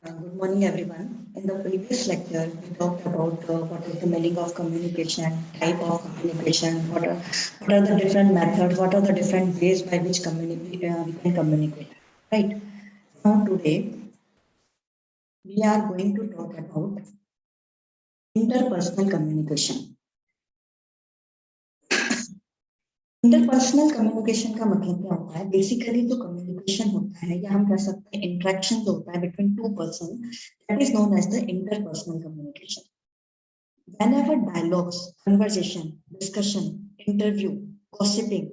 Good morning, everyone. In the previous lecture, we talked about what is the meaning of communication, type of communication, what are the different methods, what are the different ways by which we can communicate. Right. Now, today, we are going to talk about interpersonal communication. Interpersonal communication का मतलब क्या होता है? Basically जो communication होता है या हम कह सकते हैं इंटरेक्शन जो होता है between two person, that is known as the interpersonal communication. Whenever dialogues, conversation, discussion, interview, gossiping,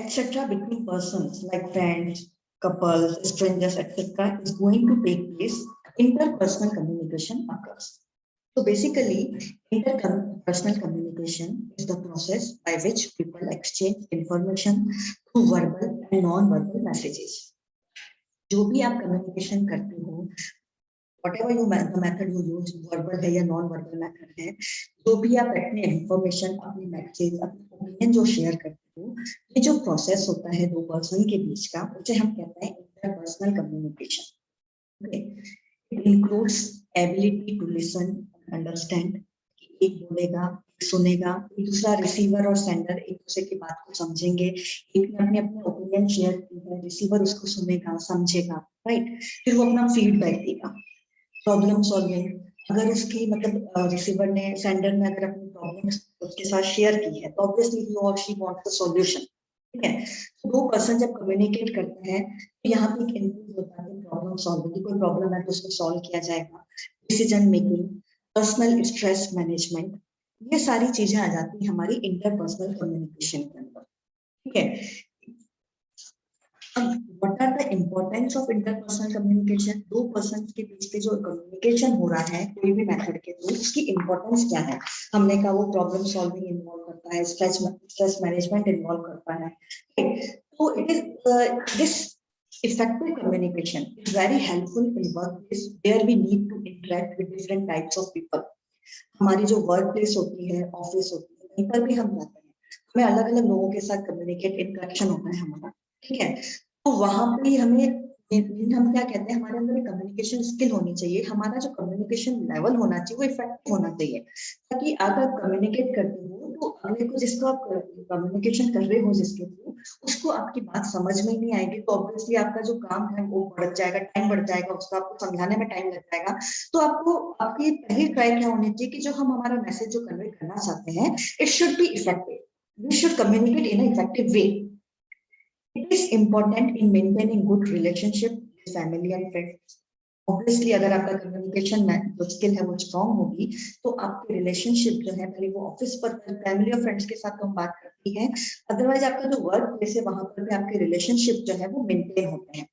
etc. between persons like friends, couples, strangers, etc. is going to take place, interpersonal communication occurs. So basically, interpersonal communication is the process by which people exchange information through verbal and non-verbal messages. जो भी आप communication करते हो, whatever you the method you use, verbal है या non verbal method है, जो भी आप अपने इंफॉर्मेशन, अपनी मैसेज, अपनी ओपिनियन जो शेयर करते हो, ये जो प्रोसेस होता है दो पर्सन के बीच का, उसे हम कहते हैं interpersonal communication. Okay, it includes ability to listen, understand. एक बोलेगा, एक सुनेगा, एक दूसरा रिसीवर और सेंडर एक दूसरे की बात को समझेंगे, एक ने अपने अपने ओपिनियन शेयर की है, रिसीवर उसको सुनेगा, समझेगा, राइट. फिर वो अपना फीडबैक देगा. प्रॉब्लम सॉल्विंग, अगर उसकी मतलब रिसीवर ने, सेंडर ने अगर अपनी प्रॉब्लम उसके साथ शेयर की है तो ऑब्वियसली ही और शी वांट्स द सॉल्यूशन. ठीक है. तो दो पर्सन जब कम्युनिकेट करते हैं तो यहाँ पे एक इनपुट होता है प्रॉब्लम सॉल्विंग. कोई प्रॉब्लम है तो उसको सॉल्व किया जाएगा. Decision making, personal stress management, ये सारी चीजें आ जाती है हमारी इंटरपर्सनल कम्युनिकेशन के अंदर. ठीक है. What are the importance of interpersonal communication? दो पर्सन के बीच पे जो कम्युनिकेशन हो रहा है कोई भी मेथड के थ्रू, उसकी इंपॉर्टेंस क्या है? हमने कहा वो प्रॉब्लम सॉल्विंग इन्वॉल्व करता है, स्ट्रेस मैनेजमेंट इन्वॉल्व करता है. तो it is this effective communication is very helpful in workplace where we need to interact with different types of people. हमारी जो वर्क प्लेस होती है, ऑफिस होती है, कहीं पर भी हम जाते हैं, हमें अलग अलग लोगों के साथ कम्युनिकेट, इंटरेक्शन होता है हमारा. ठीक है. तो वहां पे हमें हम क्या कहते हैं, हमारे अंदर एक कम्युनिकेशन स्किल होनी चाहिए. हमारा जो कम्युनिकेशन लेवल होना चाहिए वो इफेक्टिव होना चाहिए, ताकि अगर आप कम्युनिकेट करते हो तो अगले को, जिसको आप कम्युनिकेशन कर रहे हो जिसके थ्रू, उसको आपकी बात समझ में नहीं आएगी तो ऑब्वियसली आपका जो काम है वो बढ़ जाएगा, टाइम बढ़ जाएगा, उसको आपको समझाने में टाइम लग जाएगा. तो आपको आपकी पहली ट्राई क्या होनी चाहिए कि जो हम हमारा मैसेज जो कन्वे करना चाहते हैं, it should be effective. We should communicate in effective way. It is important in maintaining good relationship with family and friends. Obviously, अगर आपका कम्युनिकेशन में जो स्किल है वो स्ट्रॉन्ग होगी तो आपके रिलेशनशिप जो है, भले वो ऑफिस पर, फैमिली और फ्रेंड्स के साथ तो हम बात करती हैं, अदरवाइज आपका जो वर्क प्लेस है वहां पर भी आपके रिलेशनशिप जो है वो मेंटेन होते हैं.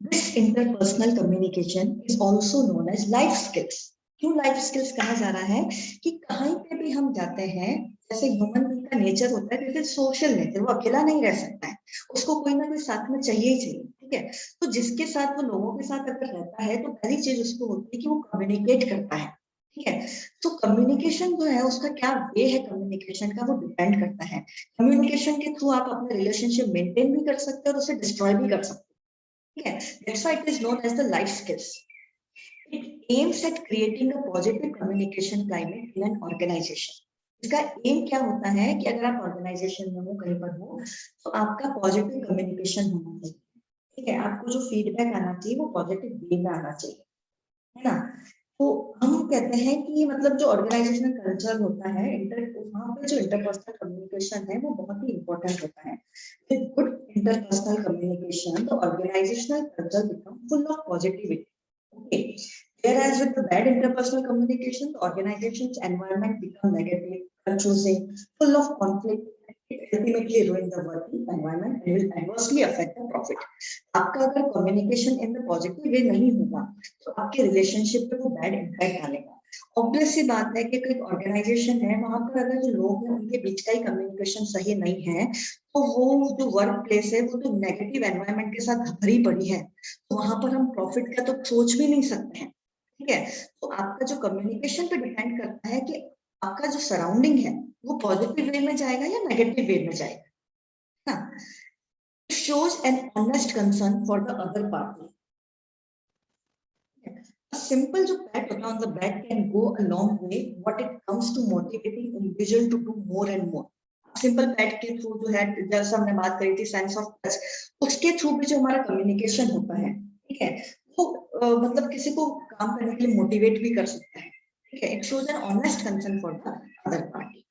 This interpersonal communication is also known as life skills. क्यों लाइफ स्किल्स कहा जा रहा है? कि कहीं पे भी हम जाते हैं, जैसे ह्यूमन बीइंग का नेचर होता है, जैसे सोशल नेचर, वो अकेला नहीं रह सकता है, उसको कोई ना कोई साथ में चाहिए ही चाहिए. ठीक है. तो जिसके साथ वो लोगों के साथ अगर रहता है तो पहली चीज उसको होती है कि वो कम्युनिकेट करता है. ठीक है. तो कम्युनिकेशन जो है उसका क्या वे है कम्युनिकेशन का, वो डिपेंड करता है. कम्युनिकेशन के थ्रू आप अपने रिलेशनशिप मेंटेन भी कर सकते हैं और उसे डिस्ट्रॉय भी कर सकते हैं. Yes, that's why it is known as the life skills. It aims at creating a positive communication climate in an organization. इसका एम क्या होता है कि अगर आप ऑर्गेनाइजेशन में हो, कहीं पर हो, तो आपका पॉजिटिव कम्युनिकेशन होना चाहिए. ठीक है. आपको जो फीडबैक आना चाहिए वो पॉजिटिव वे में आना चाहिए, है ना. तो हम कहते हैं कि मतलब जो ऑर्गेनाइजेशनल कल्चर होता है, वहाँ पे जो इंटरपर्सनल कम्युनिकेशन है वो बहुत ही इंपॉर्टेंट होता है. With good interpersonal communication, the organizational culture becomes full of positivity. Okay. Whereas with the bad interpersonal communication, the organization's environment becomes negative, confusing, full of conflict. It ultimately ruin the working environment and will adversely affect the profit. आपका अगर communication in the positive way नहीं होगा तो आपके relationship पे वो bad impact डालेगा. Obvious सी बात है कि कोई ऑर्गेनाइजेशन है, वहां पर अगर जो लोग हैं उनके बीच का ही कम्युनिकेशन सही नहीं है तो वो जो वर्क प्लेस है वो तो नेगेटिव एनवायरनमेंट के साथ भरी पड़ी है, तो वहां पर हम प्रॉफिट का तो सोच भी नहीं सकते हैं. ठीक है. तो आपका जो कम्युनिकेशन पे डिपेंड करता है कि आपका जो सराउंडिंग है वो पॉजिटिव वे में जाएगा या नेगेटिव वे में जाएगा. Shows an honest concern for the other party. Simple जो पैट होता है on the back can go a long way what it comes to motivating individual to do more and more. Simple pat के through जो है, जैसे हमने बात करी थी सेंस ऑफ टच, उसके थ्रू भी जो हमारा कम्युनिकेशन होता है, ठीक है, वो मतलब किसी को काम करने के लिए मोटिवेट भी कर सकता है, ठीक है। It shows an honest concern for the other party.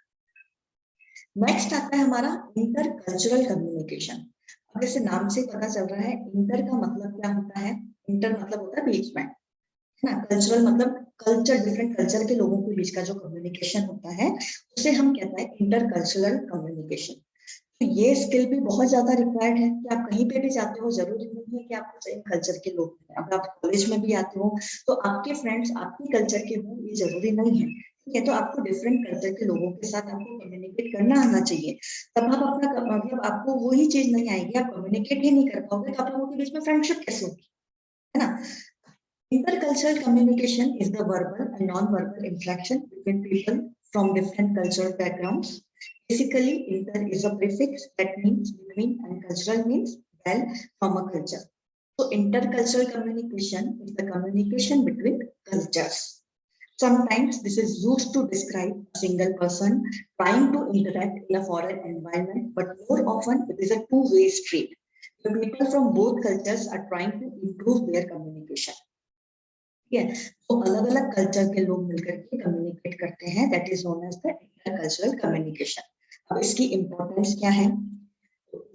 Next आता है हमारा इंटर कल्चरल कम्युनिकेशन। अब जैसे नाम से पता चल रहा है, इंटर का मतलब क्या होता है, इंटर मतलब होता है बीच में, है ना। कल्चरल मतलब कल्चर, डिफरेंट कल्चर के लोगों के बीच का जो कम्युनिकेशन होता है उसे हम कहते हैं इंटर कल्चरल कम्युनिकेशन। तो ये स्किल भी बहुत ज्यादा रिक्वायर्ड है कि आप कहीं पे भी जाते हो, जरूरी नहीं है कि आपको सेम कल्चर के लोग मिलें। अगर आप कॉलेज में भी आते हो तो आपके फ्रेंड्स आपके कल्चर के हों, ये जरूरी नहीं है, ठीक है। तो आपको डिफरेंट कल्चर के लोगों के साथ आपको कम्युनिकेट करना आना चाहिए, तब आप अपना मतलब आपको वही चीज नहीं आएगी, आप कम्युनिकेट ही नहीं कर पाओगे तो आप लोगों के बीच में फ्रेंडशिप कैसे होगी, है ना। Intercultural communication is the verbal and non-verbal interaction between people from different cultural backgrounds. Basically, inter is a prefix that means between, and cultural means well from a culture. So, intercultural communication is the communication between cultures. Sometimes this is used to describe a single person trying to interact in a foreign environment, but more often it is a two-way street. The people from both cultures are trying to improve their communication. ठीक है, तो अलग अलग culture के लोग मिलकर के communicate करते हैं, that is known as the intercultural communication. अब इसकी इंपॉर्टेंस क्या है?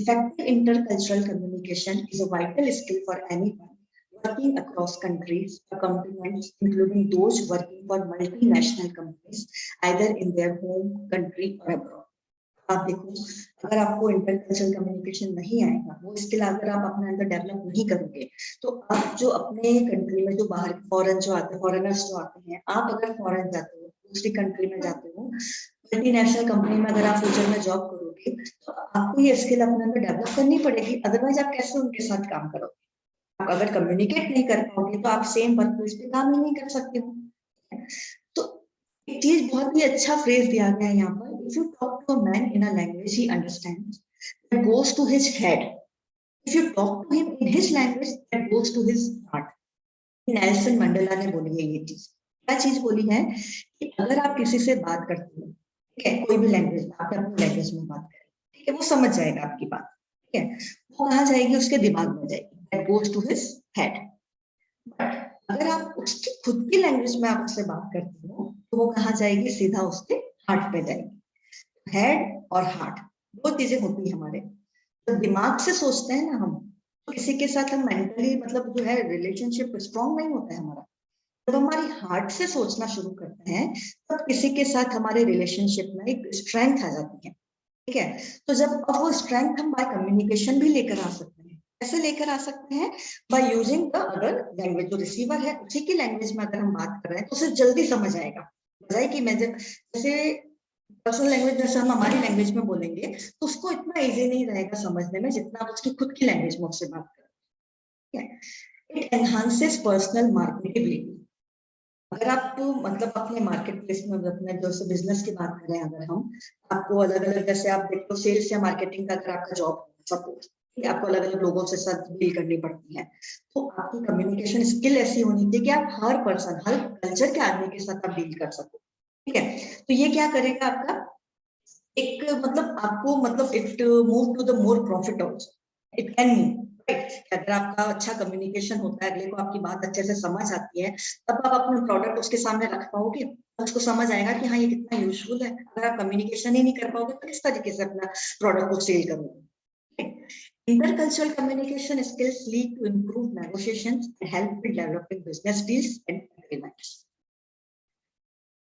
Effective intercultural communication is a vital skill for anyone working across countries or continents, including those working for multinational companies, either in their home country or abroad. आप देखो, अगर आपको intercultural communication नहीं आएगा, वो स्किल अगर आप अपने अंदर डेवलप नहीं करोगे, तो आप जो अपने कंट्री में जो बाहर फॉरेन जो आते हैं, फॉरेनर्स जो आते हैं, आप अगर फॉरेन जाते हो, दूसरी कंट्री में जाते हो, मल्टीनेशनल कंपनी में अगर आप फ्यूचर में जॉब करोगे, तो आपको ये स्किल अपने अंदर डेवलप करनी पड़ेगी, अदरवाइज आप कैसे उनके साथ काम करोगे? आप अगर कम्युनिकेट नहीं कर पाओगे तो आप सेम वर्क प्लेस पे काम ही नहीं कर सकते हो। तो एक चीज बहुत ही अच्छा फ्रेज दिया गया है यहाँ पर, if you talk to a man in a language he understands, that goes to his head, if you talk to him in his language, that goes to his heart. Nelson Mandela ने बोली है ये चीज। क्या चीज बोली है कि अगर आप किसी से बात करते हो, ठीक है, कोई भी लैंग्वेज में, आप अपनी लैंग्वेज में बात करें, ठीक है, वो समझ जाएगा आपकी बात, ठीक है, वो कहाँ जाएगी? उसके दिमाग में जाएगी, that goes to his head. अगर आप उसकी खुद की लैंग्वेज में आप उससे बात करते हो तो वो कहाँ जाएगी? सीधा उसके हार्ट पे जाएगी। हेड और हार्ट दो चीजें होती है हमारे। तो दिमाग से सोचते हैं ना हम, तो किसी के साथ हम मेंटली मतलब जो है रिलेशनशिप स्ट्रांग नहीं होता है हमारा। जब हमारी हार्ट से सोचना शुरू करते हैं तब किसी के साथ हमारे रिलेशनशिप में एक स्ट्रेंथ आ जाती है, ठीक है। तो जब अब वो स्ट्रेंथ हम बाय कम्युनिकेशन भी लेकर आ सकते हैं। कैसे लेकर आ सकते हैं? By using the other language. जो रिसीवर है उसी की लैंग्वेज में अगर हम बात कर रहे हैं तो उसे जल्दी समझ आएगा, बजाय कि मैं जैसे पर्सनल लैंग्वेज जैसे हम हमारी लैंग्वेज में बोलेंगे तो उसको इतना इजी नहीं रहेगा समझने में जितना आप उसकी खुद की लैंग्वेज में उससे बात करें। It enhances personal marketability. अगर आप मतलब अपने मार्केट प्लेस में अपने जो बिजनेस की बात करें, अगर हम आपको अलग अलग, जैसे आप देखो सेल्स या मार्केटिंग का अगर आपका जॉब सपोज, आपको अलग अलग लोगों से साथ डील करनी पड़ती है, तो आपकी कम्युनिकेशन स्किल ऐसी होनी चाहिए कि आप हर पर्सन, हर कल्चर के आदमी के साथ आप डील कर सको, ठीक है। तो ये क्या करेगा आपका, एक मतलब आपको मतलब it move to the more profit also, it can move, right. अगर आपका अच्छा कम्युनिकेशन होता है, अगले को आपकी बात अच्छे से समझ आती है, तब आप अपना प्रोडक्ट उसके सामने रख पाओगे, उसको समझ आएगा कि हाँ ये कितना यूजफुल है। अगर आप कम्युनिकेशन ही नहीं कर पाओगे तो किस तरीके से अपना प्रोडक्ट को सेल करोगे? Intercultural communication skills lead to improved negotiations and help in developing business deals and agreements.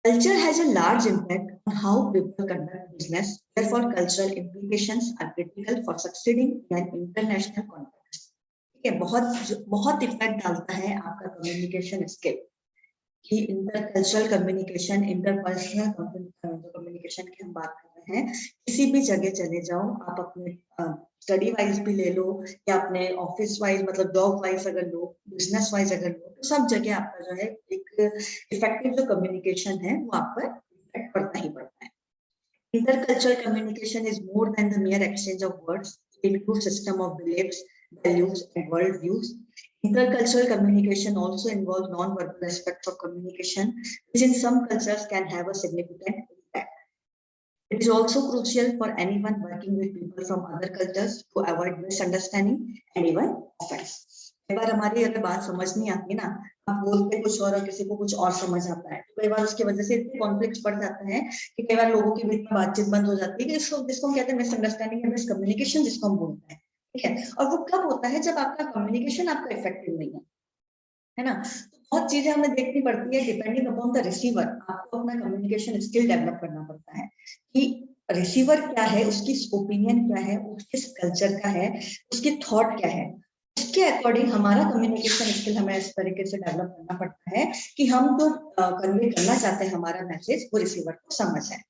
Culture has a large impact on how people conduct business. Therefore, cultural implications are critical for succeeding in an international context. ठीक है, बहुत बहुत effect डालता है आपका communication skill कि intercultural communication, interpersonal communication की हम बात कर रहे हैं। किसी भी जगह चले जाओ, आप अपने स्टडी वाइज भी ले लो या अपने ऑफिस वाइज मतलब जॉब वाइज अगर लो, बिजनेस वाइज अगर लो, तो सब जगह आपका जो है एक इफेक्टिव जो कम्युनिकेशन है वो आप पर इफेक्ट पड़ता ही पड़ता है। Intercultural communication is more than the mere exchange of words. It includes system of beliefs, values, and worldviews. Intercultural communication also involves non-verbal aspects of communication, which in some cultures can have a significant impact. It is also crucial for anyone working with people from other cultures to avoid misunderstanding and even offense. कई बार हमारी अगर बात समझ नहीं आती ना, आप बोलते कुछ और किसी को कुछ और समझ आता है, तो कई बार उसकी वजह से इतने कॉन्फ्लिक्ट बढ़ जाते हैं कि कई बार लोगों के बीच में बातचीत बंद हो जाती है, जिसको हम कहते हैं मिसअंडरस्टैंडिंग या मिसकम्युनिकेशन जिसको हम बोलते हैं, ठीक है। और वो कब होता है, जब आपका कम्युनिकेशन आपका इफेक्टिव नहीं है ना। तो बहुत चीजें हमें देखनी पड़ती है, डिपेंडिंग अपॉन द रिसीवर। आपको अपना कम्युनिकेशन स्किल डेवलप करना पड़ता है कि रिसीवर क्या है, उसकी ओपिनियन क्या है, उसके कल्चर का है, उसकी थॉट क्या है, उसके अकॉर्डिंग हमारा कम्युनिकेशन स्किल हमें इस तरीके से डेवलप करना पड़ता है कि हम जो कन्वे करना चाहते हैं हमारा मैसेज वो रिसीवर को समझ आए।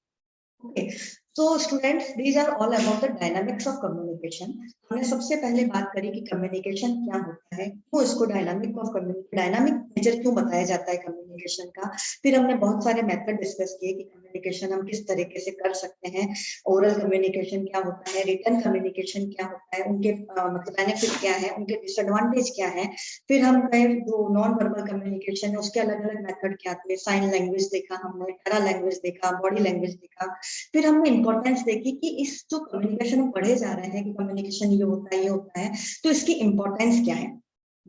ओके, तो students, these are all about the dynamics of communication. हमने सबसे पहले बात करी कि कम्युनिकेशन क्या होता है, क्यों इसको डायनामिक ऑफ डायनामिक नेचर क्यों बताया जाता है कम्युनिकेशन का। फिर हमने बहुत सारे मेथड डिस्कस किए कि कम्युनिकेशन हम किस तरीके से कर सकते हैं, ओरल कम्युनिकेशन क्या होता है, रिटन कम्युनिकेशन क्या होता है, उनके मतलब बेनिफिट क्या है, उनके डिसएडवांटेज क्या है। फिर हम गए जो नॉन वर्बल कम्युनिकेशन है उसके अलग अलग मेथड क्या थे, साइन लैंग्वेज देखा हमने, पैरा लैंग्वेज देखा, बॉडी लैंग्वेज देखा। फिर हमने इंपॉर्टेंस देखी कि इस जो कम्युनिकेशन में पढ़े जा रहे हैं कि कम्युनिकेशन ये होता है ये होता है, तो इसकी इंपॉर्टेंस क्या है,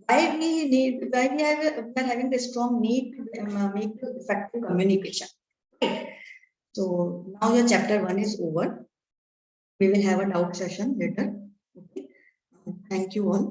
why we are having the strong need to make effective communication, right? So now your chapter 1 is over. We will have a doubt session later. Okay, thank you all.